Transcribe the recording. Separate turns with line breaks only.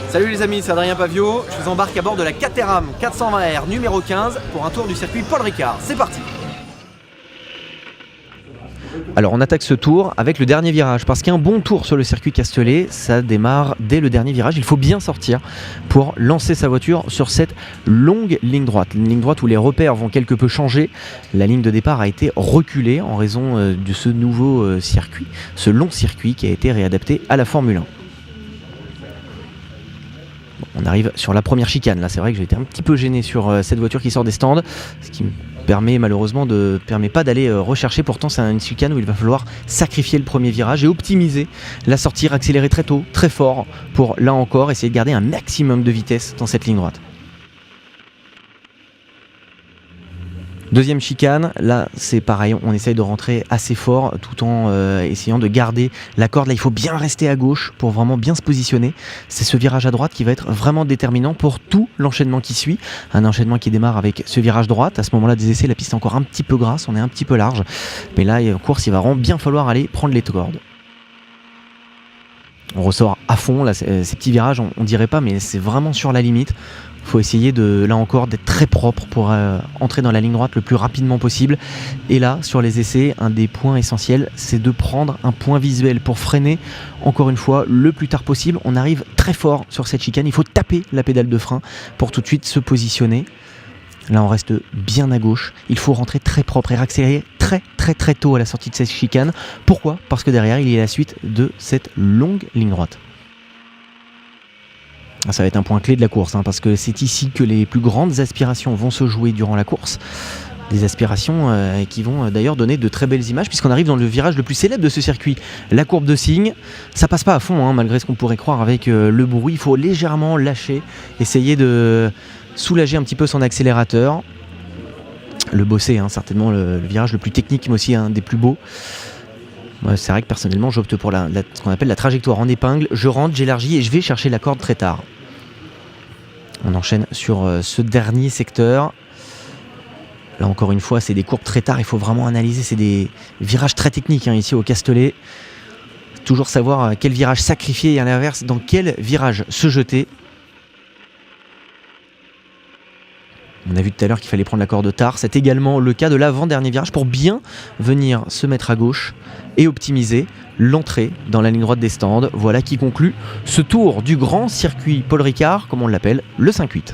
Salut les amis, c'est Adrien Pavio. Je vous embarque à bord de la Caterham 420R numéro 15 pour un tour du circuit Paul Ricard. C'est parti.
Alors on attaque ce tour avec le dernier virage parce qu'un bon tour sur le circuit Castellet, ça démarre dès le dernier virage. Il faut bien sortir pour lancer sa voiture sur cette longue ligne droite. Une ligne droite où les repères vont quelque peu changer. La ligne de départ a été reculée en raison de ce nouveau circuit, ce long circuit qui a été réadapté à la Formule 1. On arrive sur la première chicane. Là, c'est vrai que j'ai été un petit peu gêné sur cette voiture qui sort des stands, ce qui me permet pas d'aller rechercher. Pourtant, c'est une chicane où il va falloir sacrifier le premier virage et optimiser la sortie, accélérer très tôt, très fort pour là encore essayer de garder un maximum de vitesse dans cette ligne droite. Deuxième chicane, là c'est pareil, on essaye de rentrer assez fort tout en essayant de garder la corde. Là il faut bien rester à gauche pour vraiment bien se positionner. C'est ce virage à droite qui va être vraiment déterminant pour tout l'enchaînement qui suit. Un enchaînement qui démarre avec ce virage droite. À ce moment-là des essais, la piste est encore un petit peu grasse, on est un petit peu large. Mais là en course il va vraiment bien falloir aller prendre les cordes. On ressort à fond, là, ces petits virages on dirait pas mais c'est vraiment sur la limite. Il faut essayer là encore d'être très propre pour entrer dans la ligne droite le plus rapidement possible. Et là, sur les essais, un des points essentiels, c'est de prendre un point visuel pour freiner, encore une fois, le plus tard possible. On arrive très fort sur cette chicane, il faut taper la pédale de frein pour tout de suite se positionner. Là, on reste bien à gauche. Il faut rentrer très propre et accélérer très tôt à la sortie de cette chicane. Pourquoi ? Parce que derrière, il y a la suite de cette longue ligne droite. Ça va être un point clé de la course, parce que c'est ici que les plus grandes aspirations vont se jouer durant la course. Des aspirations qui vont d'ailleurs donner de très belles images, puisqu'on arrive dans le virage le plus célèbre de ce circuit, la courbe de cygne. Ça passe pas à fond, malgré ce qu'on pourrait croire avec le bruit. Il faut légèrement lâcher, essayer de soulager un petit peu son accélérateur. Le bosser, certainement le virage le plus technique, mais aussi un des plus beaux. Ouais, c'est vrai que personnellement j'opte pour ce qu'on appelle la trajectoire en épingle. Je rentre, j'élargis et je vais chercher la corde très tard. On enchaîne sur ce dernier secteur. Là encore une fois c'est des courbes très tard, il faut vraiment analyser, c'est des virages très techniques ici au Castellet. Toujours savoir quel virage sacrifier et à l'inverse dans quel virage se jeter. On a vu tout à l'heure qu'il fallait prendre la corde tard. C'est également le cas de l'avant-dernier virage pour bien venir se mettre à gauche et optimiser l'entrée dans la ligne droite des stands. Voilà qui conclut ce tour du grand circuit Paul Ricard, comme on l'appelle, le 5-8.